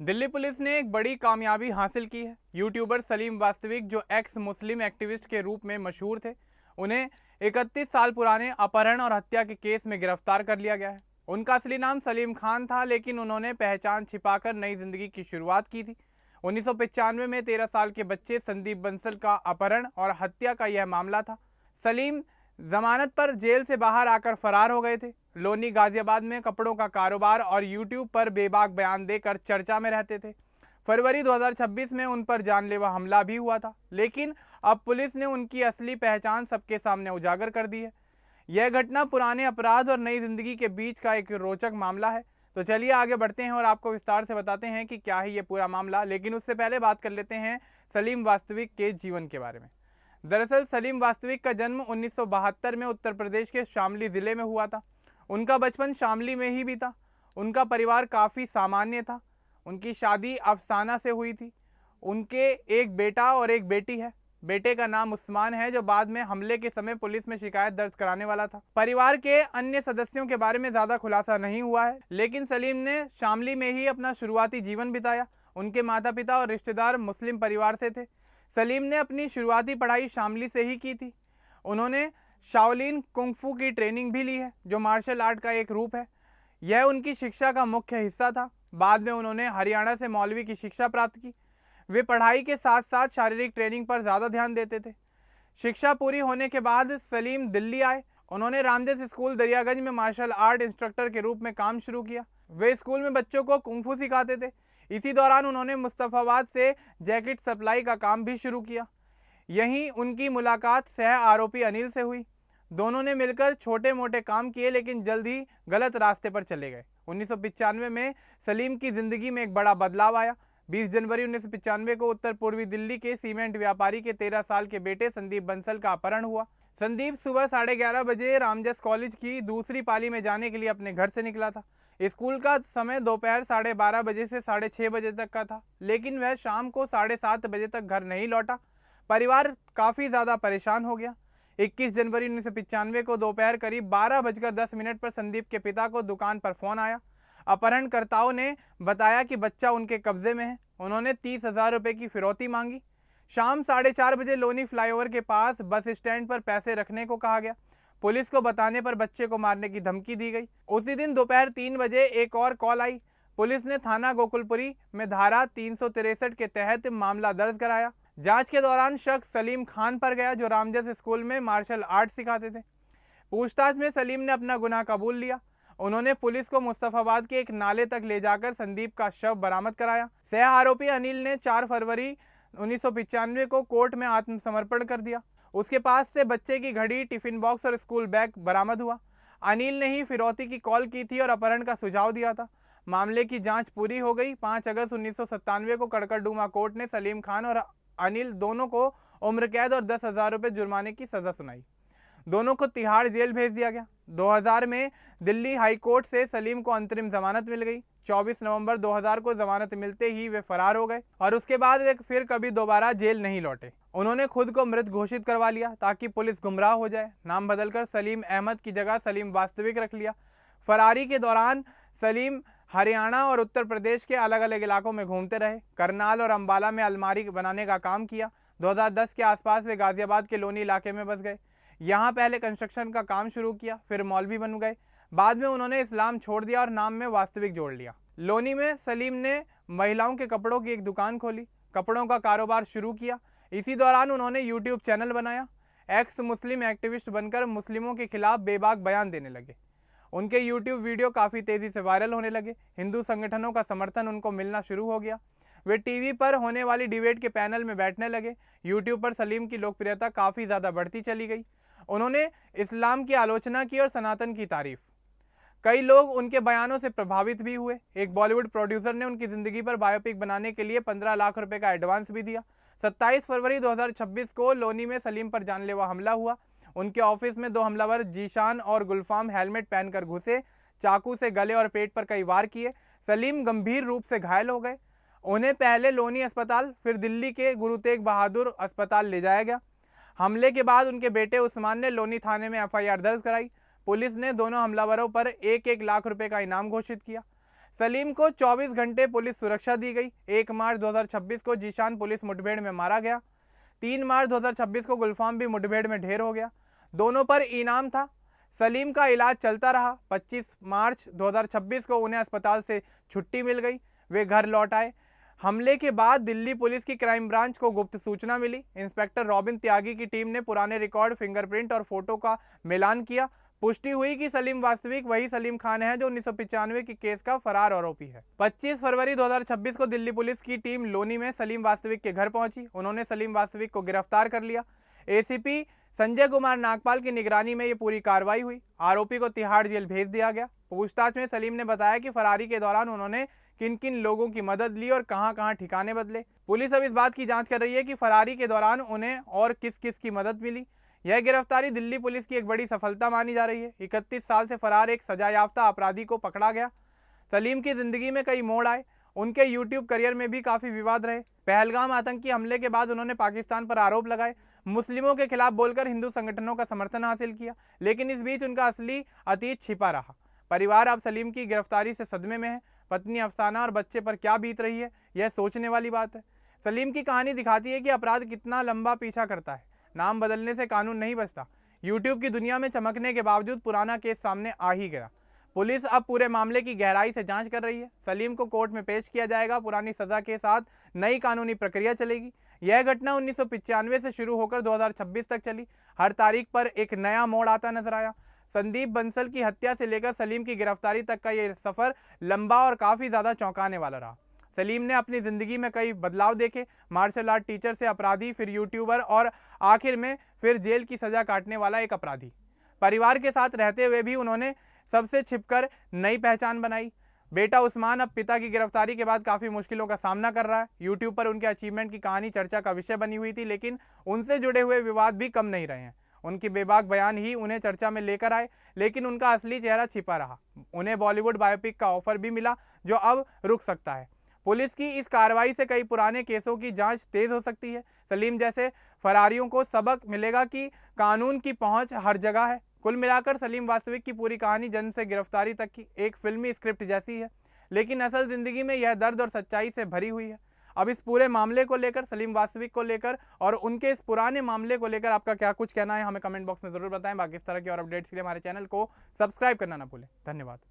Delhi police ने एक बड़ी कामयाबी हासिल की है। यूट्यूबर सलीम वास्तविक, जो एक्स मुस्लिम एक्टिविस्ट के रूप में मशहूर थे, उन्हें 31 साल पुराने अपहरण और हत्या के केस में गिरफ्तार कर लिया गया है। उनका असली नाम सलीम खान था, लेकिन उन्होंने पहचान छिपाकर नई जिंदगी की शुरुआत की थी। 1995 में 13 साल के बच्चे संदीप बंसल का अपहरण और हत्या का यह मामला था। सलीम जमानत पर जेल से बाहर आकर फरार हो गए थे। लोनी गाजियाबाद में कपड़ों का कारोबार और यूट्यूब पर बेबाक बयान देकर चर्चा में रहते थे। फरवरी 2026 में उन पर जानलेवा हमला भी हुआ था, लेकिन अब पुलिस ने उनकी असली पहचान सबके सामने उजागर कर दी है। यह घटना पुराने अपराध और नई जिंदगी के बीच का एक रोचक मामला है। तो चलिए आगे बढ़ते हैं और आपको विस्तार से बताते हैं कि क्या है ये पूरा मामला। लेकिन उससे पहले बात कर लेते हैं सलीम वास्तविक के जीवन के बारे में। दरअसल सलीम वास्तविक का जन्म 1972 में उत्तर प्रदेश के शामली ज़िले में हुआ था। उनका बचपन शामली में ही बीता। उनका परिवार काफ़ी सामान्य था। उनकी शादी अफसाना से हुई थी। उनके एक बेटा और एक बेटी है। बेटे का नाम उस्मान है, जो बाद में हमले के समय पुलिस में शिकायत दर्ज कराने वाला था। परिवार के अन्य सदस्यों के बारे में ज़्यादा खुलासा नहीं हुआ है, लेकिन सलीम ने शामली में ही अपना शुरुआती जीवन बिताया। उनके माता पिता और रिश्तेदार मुस्लिम परिवार से थे। सलीम ने अपनी शुरुआती पढ़ाई शामली से ही की थी। उन्होंने शाओलिन कुंग-फू की ट्रेनिंग भी ली है, जो मार्शल आर्ट का एक रूप है। यह उनकी शिक्षा का मुख्य हिस्सा था। बाद में उन्होंने हरियाणा से मौलवी की शिक्षा प्राप्त की। वे पढ़ाई के साथ साथ शारीरिक ट्रेनिंग पर ज़्यादा ध्यान देते थे। शिक्षा पूरी होने के बाद सलीम दिल्ली आए। उन्होंने रामजस स्कूल दरियागंज में मार्शल आर्ट इंस्ट्रक्टर के रूप में काम शुरू किया। वे स्कूल में बच्चों को कुंग-फू सिखाते थे। इसी दौरान उन्होंने मुस्तफ़ाबाद से जैकेट सप्लाई का काम भी शुरू किया। यहीं उनकी मुलाकात सह आरोपी अनिल से हुई। दोनों ने मिलकर छोटे मोटे काम किए, लेकिन जल्द ही गलत रास्ते पर चले गए। 1995 में सलीम की ज़िंदगी में एक बड़ा बदलाव आया। 20 जनवरी 1995 को उत्तर पूर्वी दिल्ली के सीमेंट व्यापारी के 13 साल के बेटे संदीप बंसल का अपहरण हुआ। संदीप सुबह 11:30 बजे रामजस कॉलेज की दूसरी पाली में जाने के लिए अपने घर से निकला था। स्कूल का समय दोपहर 12:30 बजे से 6:30 बजे तक का था, लेकिन वह शाम को 7:30 बजे तक घर नहीं लौटा। परिवार काफ़ी ज़्यादा परेशान हो गया। 21 जनवरी 1995 को दोपहर करीब 12:10 पर संदीप के पिता को दुकान पर फ़ोन आया। अपहरणकर्ताओं ने बताया कि बच्चा उनके कब्जे में है। उन्होंने 30,000 रुपये की फिरौती मांगी। शाम 4:30 बजे लोनी फ्लाईओवर के पास बस स्टैंड पर पैसे रखने को कहा गया। पुलिस को बताने पर बच्चे को मारने की धमकी दी गई। उसी दिन दोपहर 3 बजे एक और कॉल आई। पुलिस ने थाना गोकुलपुरी में धारा 363 के तहत मामला दर्ज कराया। जांच के दौरान शक सलीम खान पर गया, जो रामजस स्कूल में मार्शल आर्ट सिखाते थे। पूछताछ में सलीम ने अपना गुनाह कबूल लिया। उन्होंने पुलिस को मुस्तफ़ाबाद के एक नाले तक ले जाकर संदीप का शव बरामद कराया। सह आरोपी अनिल ने 4 फरवरी 1995 को कोर्ट में आत्मसमर्पण कर दिया। उसके पास से बच्चे की घड़ी, टिफिन बॉक्स और स्कूल बैग बरामद हुआ। अनिल ने ही फिरौती की कॉल की थी और अपहरण का सुझाव दिया था। मामले की जांच पूरी हो गई। 5 अगस्त 1997 को कड़कड़डूमा कोर्ट ने सलीम खान और अनिल दोनों को उम्र कैद और 10,000 रुपये जुर्माने की सज़ा सुनाई। दोनों को तिहाड़ जेल भेज दिया गया। 2000 में दिल्ली हाई कोर्ट से सलीम को अंतरिम जमानत मिल गई। 24 नवंबर 2000 को जमानत मिलते ही वे फरार हो गए और उसके बाद वे फिर कभी दोबारा जेल नहीं लौटे। उन्होंने खुद को मृत घोषित करवा लिया ताकि पुलिस गुमराह हो जाए। नाम बदलकर सलीम अहमद की जगह सलीम वास्तविक रख लिया। फरारी के दौरान सलीम हरियाणा और उत्तर प्रदेश के अलग अलग इलाकों में घूमते रहे। करनाल और अंबाला में अलमारी बनाने का काम किया। 2010 के आसपास वे गाजियाबाद के लोनी इलाके में बस गए। यहाँ पहले कंस्ट्रक्शन का काम शुरू किया, फिर मौलवी बन गए। बाद में उन्होंने इस्लाम छोड़ दिया और नाम में वास्तविक जोड़ लिया। लोनी में सलीम ने महिलाओं के कपड़ों की एक दुकान खोली, कपड़ों का कारोबार शुरू किया। इसी दौरान उन्होंने यूट्यूब चैनल बनाया। एक्स मुस्लिम एक्टिविस्ट बनकर मुस्लिमों के खिलाफ बेबाक बयान देने लगे। उनके यूट्यूब वीडियो काफ़ी तेज़ी से वायरल होने लगे। हिंदू संगठनों का समर्थन उनको मिलना शुरू हो गया। वे टीवी पर होने वाली डिबेट के पैनल में बैठने लगे। यूट्यूब पर सलीम की लोकप्रियता काफ़ी ज़्यादा बढ़ती चली गई। उन्होंने इस्लाम की आलोचना की और सनातन की तारीफ। कई लोग उनके बयानों से प्रभावित भी हुए। एक बॉलीवुड प्रोड्यूसर ने उनकी ज़िंदगी पर बायोपिक बनाने के लिए 15 लाख रुपए का एडवांस भी दिया। 27 फरवरी 2026 को लोनी में सलीम पर जानलेवा हमला हुआ। उनके ऑफिस में 2 हमलावर जीशान और गुलफाम हेलमेट पहनकर घुसे। चाकू से गले और पेट पर कई वार किए। सलीम गंभीर रूप से घायल हो गए। उन्हें पहले लोनी अस्पताल, फिर दिल्ली के गुरु तेग बहादुर अस्पताल ले जाया गया। हमले के बाद उनके बेटे उस्मान ने लोनी थाने में एफआईआर दर्ज कराई। पुलिस ने दोनों हमलावरों पर 1-1 लाख रुपए का इनाम घोषित किया। सलीम को 24 घंटे पुलिस सुरक्षा दी गई। 1 मार्च 2026 को जीशान पुलिस मुठभेड़ में मारा गया। 3 मार्च 2026 को गुलफाम भी मुठभेड़ में ढेर हो गया। दोनों पर इनाम था। सलीम का इलाज चलता रहा। 25 मार्च 2026 को उन्हें अस्पताल से छुट्टी मिल गई, वे घर लौट आए। हमले के बाद दिल्ली पुलिस की क्राइम ब्रांच को गुप्त सूचना मिली। इंस्पेक्टर रॉबिन त्यागी की टीम ने पुराने रिकॉर्ड, फिंगरप्रिंट और फोटो का मिलान किया। पुष्टि हुई कि सलीम वास्तविक वही सलीम खान है जो 1995 के केस का फरार आरोपी है। 25 फरवरी 2026 को दिल्ली पुलिस की टीम लोनी में सलीम वास्तविक के घर पहुंची। उन्होंने सलीम वास्तविक को गिरफ्तार कर लिया। एसीपी संजय कुमार नागपाल की निगरानी में ये पूरी कार्रवाई हुई। आरोपी को तिहाड़ जेल भेज दिया गया। पूछताछ में सलीम ने बताया कि फरारी के दौरान उन्होंने किन किन लोगों की मदद ली और कहां-कहां ठिकाने बदले। पुलिस अब इस बात की जांच कर रही है कि फरारी के दौरान उन्हें और किस किस की मदद मिली। यह गिरफ्तारी दिल्ली पुलिस की एक बड़ी सफलता मानी जा रही है। 31 साल से फरार एक सजायाफ्ता अपराधी को पकड़ा गया। सलीम की जिंदगी में कई मोड़ आए। उनके यूट्यूब करियर में भी काफी विवाद रहे। पहलगाम आतंकी हमले के बाद उन्होंने पाकिस्तान पर आरोप लगाए, मुस्लिमों के खिलाफ बोलकर हिंदू संगठनों का समर्थन हासिल किया, लेकिन इस बीच उनका असली अतीत छिपा रहा। परिवार अब सलीम की गिरफ्तारी से सदमे में है। पत्नी अफसाना और बच्चे पर क्या बीत रही है, यह सोचने वाली बात है। सलीम की कहानी दिखाती है कि अपराध कितना लंबा पीछा करता है। नाम बदलने से कानून नहीं बचता। यूट्यूब की दुनिया में चमकने के बावजूद पुराना केस सामने आ ही गया। पुलिस अब पूरे मामले की गहराई से जांच कर रही है। सलीम को कोर्ट में पेश किया जाएगा। पुरानी सजा के साथ नई कानूनी प्रक्रिया चलेगी। यह घटना 1995 से शुरू होकर 2026 तक चली। हर तारीख पर एक नया मोड़ आता नजर आया। संदीप बंसल की हत्या से लेकर सलीम की गिरफ्तारी तक का ये सफर लंबा और काफी ज्यादा चौंकाने वाला रहा। सलीम ने अपनी जिंदगी में कई बदलाव देखे, मार्शल आर्ट टीचर से अपराधी, फिर यूट्यूबर और आखिर में फिर जेल की सजा काटने वाला एक अपराधी। परिवार के साथ रहते हुए भी उन्होंने सबसे छिपकर नई पहचान बनाई। बेटा उस्मान अब पिता की गिरफ्तारी के बाद काफी मुश्किलों का सामना कर रहा है। यूट्यूब पर उनके अचीवमेंट की कहानी चर्चा का विषय बनी हुई थी, लेकिन उनसे जुड़े हुए विवाद भी कम नहीं रहे हैं। उनकी बेबाक बयान ही उन्हें चर्चा में लेकर आए, लेकिन उनका असली चेहरा छिपा रहा। उन्हें बॉलीवुड बायोपिक का ऑफर भी मिला जो अब रुक सकता है। पुलिस की इस कार्रवाई से कई पुराने केसों की जांच तेज हो सकती है। सलीम जैसे फरारियों को सबक मिलेगा कि कानून की पहुंच हर जगह है। कुल मिलाकर सलीम वास्तविक की पूरी कहानी जन्म से गिरफ्तारी तक की एक फिल्मी स्क्रिप्ट जैसी है, लेकिन असल जिंदगी में यह दर्द और सच्चाई से भरी हुई है। अब इस पूरे मामले को लेकर, सलीम वास्तविक को लेकर और उनके इस पुराने मामले को लेकर आपका क्या कुछ कहना है, हमें कमेंट बॉक्स में जरूर बताएं। बाकी इस तरह की और अपडेट्स के लिए हमारे चैनल को सब्सक्राइब करना ना भूलें। धन्यवाद।